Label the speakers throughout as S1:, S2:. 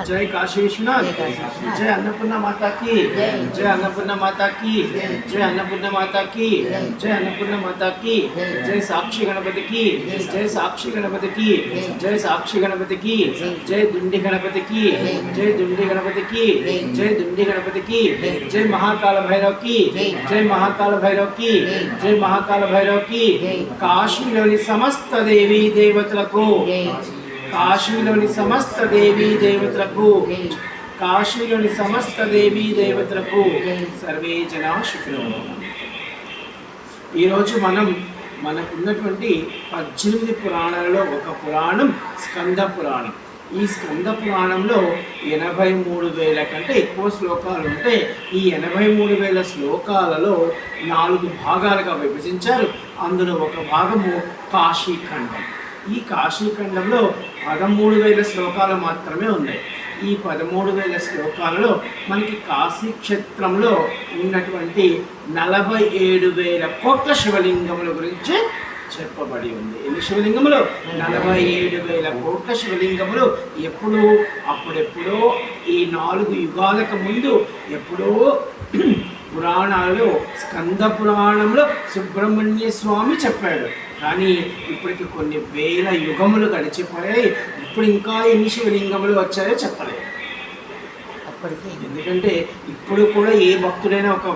S1: जय काशी विश्वनाथ, जय अन्नपूर्णा माता की, जय अन्नपूर्णा माता की, जय अन्नपूर्णा माता की, जय अन्नपूर्णा माता की, जय साक्षी गणपति की, जय साक्षी गणपति की, जय साक्षी गणपति की, जय दुंडी गणपति की, जय दुंडी गणपति की, जय दुंडी गणपति की, जय महाकाल भैरव की, जय महाकाल भैरव की, जय महाकाल भैरव की। काशीलोनि समस्त देवी देवतలకు, కాశీలోని సమస్త దేవీ దేవతలకు, కాశీలోని సమస్త దేవీ దేవతలకు సర్వే జనా శుక్రో. ఈరోజు మనకున్నటువంటి 18 పురాణాలలో ఒక పురాణం స్కంద పురాణం. ఈ స్కంద పురాణంలో 83,000 కంటే ఎక్కువ శ్లోకాలు ఉంటే ఈ 83,000 శ్లోకాలలో 4 భాగాలుగా విభజించారు. అందులో ఒక భాగము కాశీఖండం. ఈ కాశీఖండంలో 13,000 శ్లోకాలు మాత్రమే ఉన్నాయి. ఈ 13,000 శ్లోకాలలో మనకి కాశీ క్షేత్రంలో ఉన్నటువంటి 47,000 కోట్ల శివలింగముల గురించి చెప్పబడి ఉంది. ఎన్ని శివలింగములు? 47,000 కోట్ల శివలింగములు. అప్పుడెప్పుడో ఈ 4 యుగాలకు ముందు ఎప్పుడో పురాణాలలో స్కంద పురాణంలో సుబ్రహ్మణ్య స్వామి చెప్పాడు. కానీ ఇప్పటికి కొన్ని వేల యుగములు గడిచిపోయాయి. ఇప్పుడు ఇంకా ఎన్ని శివలింగములు వచ్చాయో చెప్పలేదు. ఎందుకంటే ఇప్పుడు కూడా ఏ భక్తుడైనా ఒక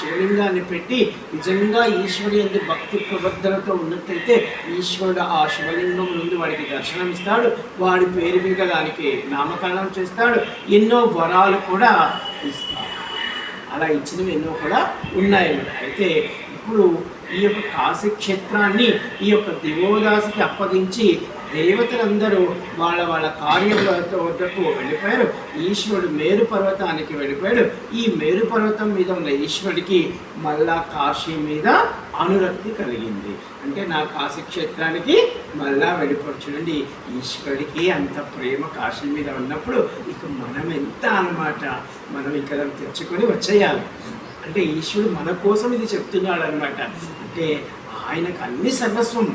S1: శివలింగాన్ని పెట్టి నిజంగా ఈశ్వరుడు ఎందు భక్తి ప్రబద్ధలతో ఉన్నట్లయితే ఈశ్వరుడు ఆ శివలింగం నుండి వాడికి దర్శనం ఇస్తాడు. వాడి పేరు మీద దానికి నామకరణం చేస్తాడు. ఎన్నో వరాలు కూడా ఇస్తాడు. అలా ఇచ్చినవి ఎన్నో కూడా ఉన్నాయి. అయితే ఇప్పుడు ఈ యొక్క కాశీ క్షేత్రాన్ని ఈ యొక్క దివోదాసికి అప్పగించి దేవతలందరూ వాళ్ళ కార్యముల వద్దకు వెళ్ళిపోయారు. ఈశ్వరుడు మేరు పర్వతానికి వెళ్ళిపోయాడు. ఈ మేరు పర్వతం మీద ఉన్న ఈశ్వరుడికి మళ్ళా కాశీ మీద అనురక్తి కలిగింది. అంటే నా కాశీ క్షేత్రానికి మళ్ళా వెళ్ళిపోవచ్చునండి. ఈశ్వరుడికి అంత ప్రేమ కాశీ మీద ఉన్నప్పుడు ఇక మనం ఎంత అన్నమాట, మనం ఇక్కడ తెచ్చుకొని వచ్చేయాలి. అంటే ఈశ్వరుడు మన కోసం ఇది చెప్తున్నాడు అనమాట. అంటే ఆయనకు అన్ని సర్వస్వం.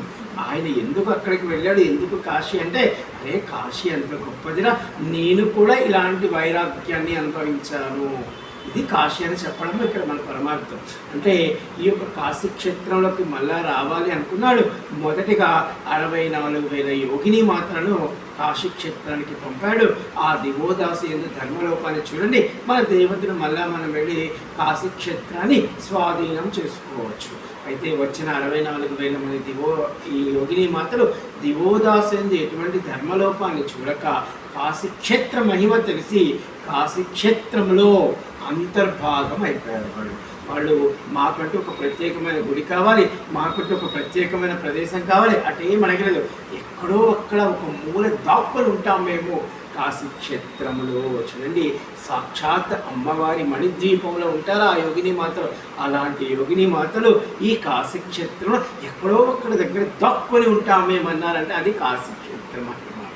S1: ఆయన ఎందుకు అక్కడికి వెళ్ళాడు, ఎందుకు కాశీ అంటే, అరే కాశీ అంత గొప్పదిరా, నేను కూడా ఇలాంటి వైరాగ్యాన్ని అనుభవించాను, ఇది కాశీ అని చెప్పడం ఇక్కడ మన పరమార్థం. అంటే ఈ యొక్క కాశీ క్షేత్రంలోకి మళ్ళా రావాలి అనుకున్నాడు. మొదటిగా 64,000 యోగిని మాత్రను కాశీ క్షేత్రానికి పంపాడు. ఆ దివోదాసి ఎందు ధర్మలోపాన్ని చూడండి. మన దేవతను మళ్ళా మనం వెళ్ళి కాశీ క్షేత్రాన్ని స్వాధీనం చేసుకోవచ్చు. అయితే వచ్చిన 64,000 మంది ఈ యోగిని మాత్రం దివోదాసేందు ఎటువంటి ధర్మలోపాన్ని చూడక కాశీ క్షేత్ర మహిమ తెలిసి కాశీ క్షేత్రంలో అంతర్భాగం అయిపోయారు. వాళ్ళు మాకంటూ ఒక ప్రత్యేకమైన గుడి కావాలి, మాకంటూ ఒక ప్రత్యేకమైన ప్రదేశం కావాలి, అటేం అడగలేదు. ఎక్కడో అక్కడ ఒక మూల దాక్కుని ఉంటాం మేము కాశీ క్షేత్రంలో. చూడండి, సాక్షాత్ అమ్మవారి మణిద్వీపంలో ఉంటారు ఆ యోగిని మాతలు. అలాంటి యోగిని మాతలు ఈ కాశీ క్షేత్రంలో ఎక్కడో ఒక్కడ దగ్గర దాక్కుని ఉంటాం మేమన్నారంటే అది కాశీ క్షేత్రం అన్నమాట.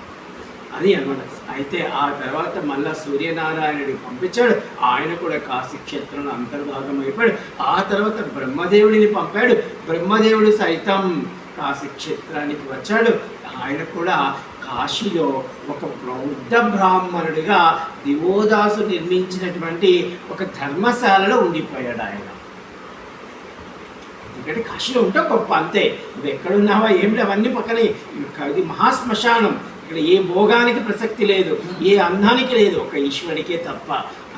S1: అది అన్నమాట. అయితే ఆ తర్వాత మళ్ళా సూర్యనారాయణుడిని పంపించాడు. ఆయన కూడా కాశీ క్షేత్రంలో అంతర్భాగం అయిపోయాడు. ఆ తర్వాత బ్రహ్మదేవుడిని పంపాడు. బ్రహ్మదేవుడు సైతం కాశీ క్షేత్రానికి వచ్చాడు. ఆయన కూడా కాశీలో ఒక బౌద్ధ బ్రాహ్మణుడిగా దివోదాసు నిర్మించినటువంటి ఒక ధర్మశాలలో ఉండిపోయాడు ఆయన. ఎందుకంటే కాశీలో ఉంటే గొప్ప, అంతే. నువ్వు ఎక్కడున్నావా ఏమిటి అవన్నీ పక్కనే. ఇది మహాశ్మశానం. ఇక్కడ ఏ భోగానికి ప్రసక్తి లేదు, ఏ అందానికి లేదు, ఒక ఈశ్వరుడికే తప్ప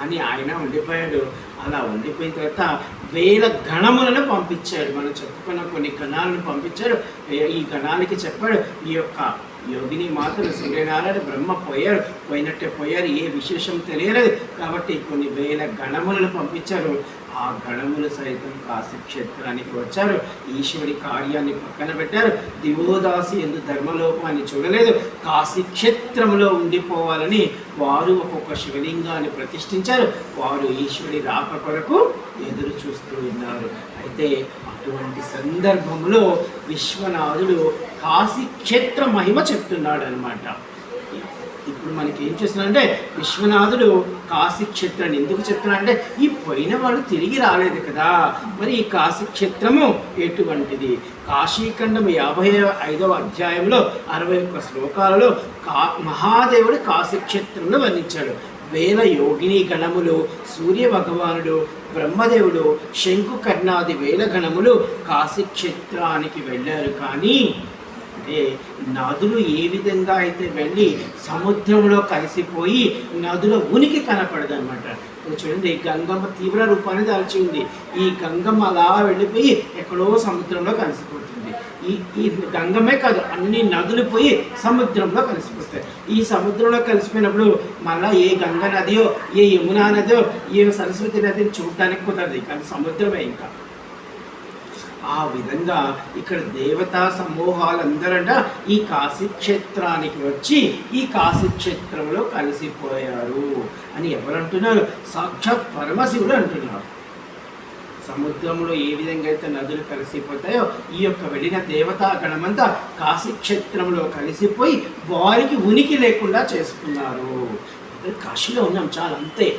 S1: అని ఆయన ఉండిపోయాడు. అలా ఉండిపోయిన తర్వాత 1000 గణములను పంపించాడు. మనం చెప్పుకున్న కొన్ని గణాలను పంపించాడు. ఈ గణానికి చెప్పాడు, ఈ యొక్క యోగిని మాతలు సూర్యనారాయణ బ్రహ్మ పోయినట్టే పోయారు, ఏ విశేషం తెలియలేదు. కాబట్టి కొన్ని 1000 గణములను పంపించారు. ఆ గణములు సైతం కాశీ క్షేత్రానికి వచ్చారు. ఈశ్వరి కార్యాన్ని పక్కన పెట్టారు. దివోదాసి ఎందు ధర్మలోపాన్ని చూడలేదు. కాశీ క్షేత్రంలో ఉండిపోవాలని వారు ఒక్కొక్క శివలింగాన్ని ప్రతిష్ఠించారు. వారు ఈశ్వరి రాక కొరకు ఎదురు చూస్తూ ఉన్నారు. అయితే అటువంటి సందర్భంలో విశ్వనాథుడు కాశీ క్షేత్ర మహిమ చెప్తున్నాడు అనమాట. ఇప్పుడు ఇప్పుడు మనకి ఏం చేస్తున్నారంటే విశ్వనాథుడు కాశీ క్షేత్రాన్ని ఎందుకు చెప్తున్నారంటే ఈ పోయిన వాళ్ళు తిరిగి రాలేదు కదా, మరి ఈ కాశీ క్షేత్రము ఎటువంటిది? కాశీఖండం 55వ అధ్యాయంలో 61 శ్లోకాలలో మహాదేవుడు కాశీక్షేత్రంలో వర్ణించాడు. వేల యోగిని గణములు, సూర్య భగవానుడు, బ్రహ్మదేవుడు, శంకుకర్ణాది వేల గణములు కాశీక్షేత్రానికి వెళ్ళారు. కానీ అంటే నదులు ఏ విధంగా అయితే వెళ్ళి సముద్రంలో కలిసిపోయి నదుల ఉనికి కనపడదు అనమాట. ఇప్పుడు చూడండి, గంగమ్మ తీవ్ర రూపాన్ని దాల్చి ఉంది. ఈ గంగమ్మ అలా వెళ్ళిపోయి ఎక్కడో సముద్రంలో కలిసిపోతుంది. ఈ గంగమ్మే కాదు, అన్ని నదులు పోయి సముద్రంలో కలిసిపోతాయి. ఈ సముద్రంలో కలిసిపోయినప్పుడు మళ్ళీ ఏ గంగ నదియో, ఏ యమునా నదియో, ఏ సరస్వతి నదిని చూడటానికి కుదరదు, కానీ సముద్రమే. ఇంకా ఆ విధంగా ఇక్కడ దేవతా సమూహాలందరట ఈ కాశీక్షేత్రానికి వచ్చి ఈ కాశీక్షేత్రంలో కలిసిపోయారు అని ఎవరంటున్నారు? సాక్షాత్ పరమశివుడు అంటున్నారు. సముద్రంలో ఏ విధంగా అయితే నదులు కలిసిపోతాయో ఈ యొక్క వెళ్ళిన దేవతా గణమంతా కాశీక్షేత్రంలో కలిసిపోయి వారికి ఉనికి లేకుండా చేసుకున్నారు. కాశీలో ఉన్నాం చాలా, అంతే.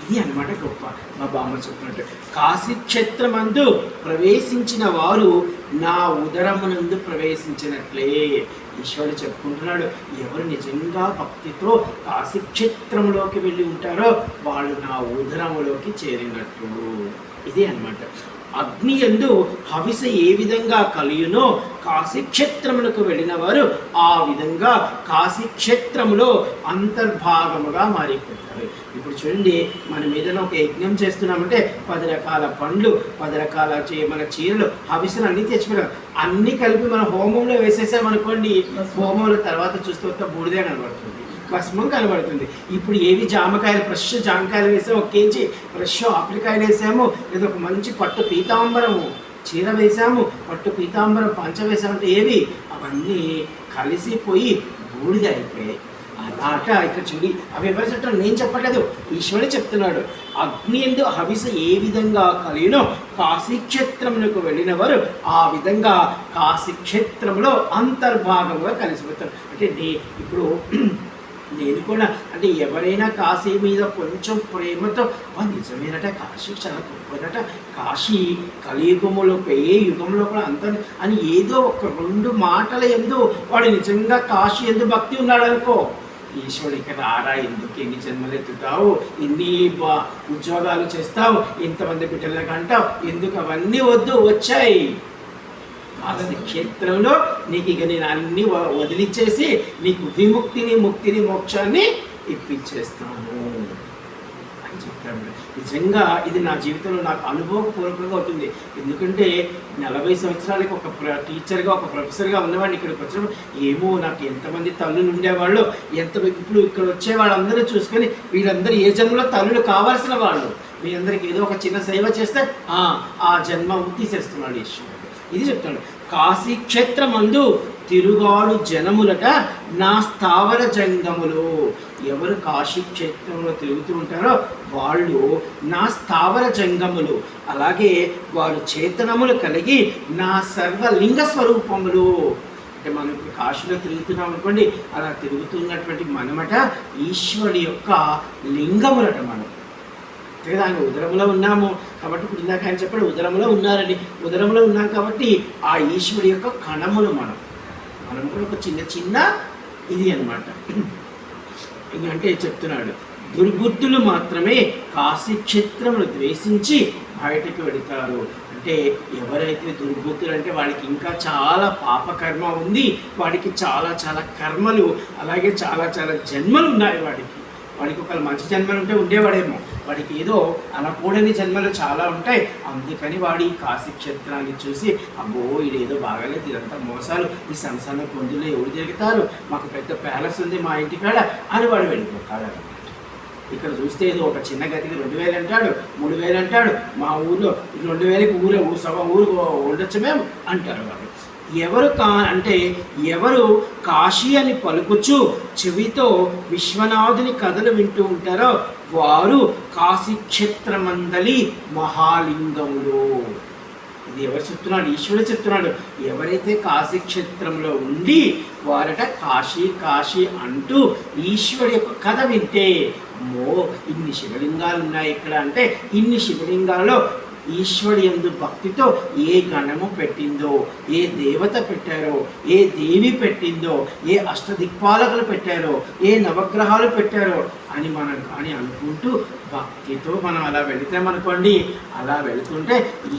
S1: ఇది అనమాట గొప్ప. మా బామ్మ చెప్పినట్టు కాశీక్షేత్రమందు ప్రవేశించిన వారు నా ఉదరమునందు ప్రవేశించినట్లే. ఈశ్వరుడు చెప్పుకుంటున్నాడు, ఎవరు నిజంగా భక్తితో కాశీక్షేత్రంలోకి వెళ్ళి ఉంటారో వాళ్ళు నా ఉదరములోకి చేరినట్టు. ఇదే అనమాట. అగ్ని యందు హవిస ఏ విధంగా కలియునో కాశీక్షేత్రములకు వెళ్ళిన వారు ఆ విధంగా కాశీక్షేత్రములో అంతర్భాగముగా మారిపోతారు. ఇప్పుడు చూడండి, మనం ఏదైనా ఒక యజ్ఞం చేస్తున్నామంటే 10 రకాల పండ్లు, 10 రకాల మన చీరలు, హవిసలు అన్నీ తెచ్చిపోయాం. అన్నీ కలిపి మన హోమంలో వేసేసామనుకోండి, హోమంలో తర్వాత చూస్తే బూడిదే కనబడుతుంది, భస్మం కనబడుతుంది. ఇప్పుడు ఏవి జామకాయలు, ఫ్రెష్ జామకాయలు వేసాము, 1 కేజీ ఫ్రెష్ ఆపిల్కాయలు వేసాము, లేదా ఒక మంచి పట్టు పీతాంబరము చీర వేసాము, పట్టు పీతాంబరం పంచ వేసామంటే ఏవి అవన్నీ కలిసిపోయి బూడిద అయిపోయాయి. అలాట ఇక్కడ చూడి, అవి ఎవరు చెప్తారు? నేను చెప్పట్లేదు, ఈశ్వరుడు చెప్తున్నాడు. అగ్ని యందు హవిస ఏ విధంగా కలియునో కాశీక్షేత్రములకు వెళ్ళిన వారు ఆ విధంగా కాశీక్షేత్రంలో అంతర్భాగంగా కలిసిపోతారు. అంటే ఇప్పుడు నేను కూడా అంటే ఎవరైనా కాశీ మీద కొంచెం ప్రేమతో నిజమేనట, కాశీ చాలా గొప్పదట, కాశీ కలియుగములో ఏ యుగంలో కూడా అంత అని ఏదో ఒక 2 మాటల యందు వాడు నిజంగా కాశీ యందు భక్తి ఉన్నాడు అనుకో, ఈశ్వరుడికి రారా, ఎందుకు ఎన్ని జన్మలు ఎత్తుతావు, ఎన్ని ఉద్యోగాలు చేస్తావు, ఇంతమంది బిడ్డలకు అంటావు, ఎందుకు అవన్నీ వద్దు, వచ్చాయి కాశీ క్షేత్రంలో నీకు ఇక నేను అన్నీ వదిలిచ్చేసి నీకు విముక్తిని, ముక్తిని, మోక్షాన్ని ఇప్పించేస్తాను అని చెప్తాడు. నిజంగా ఇది నా జీవితంలో నాకు అనుభవపూర్వకంగా అవుతుంది. ఎందుకంటే 40 సంవత్సరాలకి ఒక టీచర్గా, ఒక ప్రొఫెసర్గా ఉన్నవాడిని ఇక్కడికి వచ్చినప్పుడు ఏమో నాకు ఎంతమంది తల్లులు ఉండేవాళ్ళు, ఇప్పుడు ఇక్కడ వచ్చే వాళ్ళందరూ చూసుకొని వీళ్ళందరూ ఏ జన్మలో తల్లులు కావాల్సిన వాళ్ళు, మీ అందరికి ఏదో ఒక చిన్న సేవ చేస్తే ఆ జన్మ తీసేస్తున్నాడు ఈశ్వరుడు. ఇది చెప్తాడు. కాశీక్షేత్రమందు తిరుగాడు జనములట నా స్థావర జంగములు. ఎవరు కాశీక్షేత్రంలో తిరుగుతూ ఉంటారో వాళ్ళు నా స్థావర జంగములు, అలాగే వారు చేతనములు కలిగి నా సర్వలింగ స్వరూపములు. అంటే మనం ఇప్పుడు కాశీలో తిరుగుతున్నాం అనుకోండి, అలా తిరుగుతున్నటువంటి మనమట ఈశ్వరుడి యొక్క లింగములట. మనం కదా ఆయన ఉదరంలో ఉన్నాము కాబట్టి, ఇప్పుడు ఇందాక ఆయన చెప్పాడు ఉదరంలో ఉన్నారని, ఉదరంలో ఉన్నాం కాబట్టి ఆ ఈశ్వరుడి యొక్క కణములు మనం కూడా ఒక చిన్న ఇది అనమాట. అంటే చెప్తున్నాడు, దుర్బుద్ధులు మాత్రమే కాశీక్షేత్రమును ద్వేషించి బయటకు వెళతారు. అంటే ఎవరైతే దుర్బుద్ధులు అంటే వాడికి ఇంకా చాలా పాపకర్మ ఉంది, వాడికి చాలా కర్మలు, అలాగే చాలా జన్మలు ఉన్నాయి. వాడికి ఒక మంచి జన్మలు ఉంటే ఉండేవాడేమో, వాడికి ఏదో అనకూడని జన్మలు చాలా ఉంటాయి. అందుకని వాడు ఈ కాశీక్షేత్రాన్ని చూసి అబ్బో ఇదేదో బాగాలేదు, ఇదంతా మోసాలు, ఈ సంసార పొందులో ఎవరు తిరుగుతారు, మాకు పెద్ద ప్యాలెస్ ఉంది మా ఇంటికాడ అని వాడు వెళ్ళిపోతాడు. ఇక్కడ చూస్తే ఏదో ఒక చిన్న గదికి 2000 అంటాడు, 3000 అంటాడు, మా ఊళ్ళో 2000కి ఊరు ఉండొచ్చు మేము అంటారు వాడు. ఎవరు కాశీ అని పలుకుచు చెవితో విశ్వనాథుని కథలు వింటూ ఉంటారో వారు కాశీక్షేత్రమందలి మహాలింగములు. ఇది ఎవరు చెప్తున్నాడు? ఈశ్వరుడు చెప్తున్నాడు. ఎవరైతే కాశీ క్షేత్రంలో ఉండి వారట కాశీ కాశీ అంటూ ఈశ్వరుడి యొక్క కథ వింటే, అమ్మో ఇన్ని శివలింగాలు ఉన్నాయి ఇక్కడ అంటే, ఇన్ని శివలింగాల్లో ఈశ్వరుడి యందు భక్తితో ఏ గణము పెట్టిందో, ఏ దేవత పెట్టారో, ఏ దేవి పెట్టిందో, ఏ అష్టదిక్పాలకులు పెట్టారో, ఏ నవగ్రహాలు పెట్టారో అని మనం కానీ అనుకుంటూ భక్తితో మనం అలా వెళితామనుకోండి, అలా వెళుతుంటే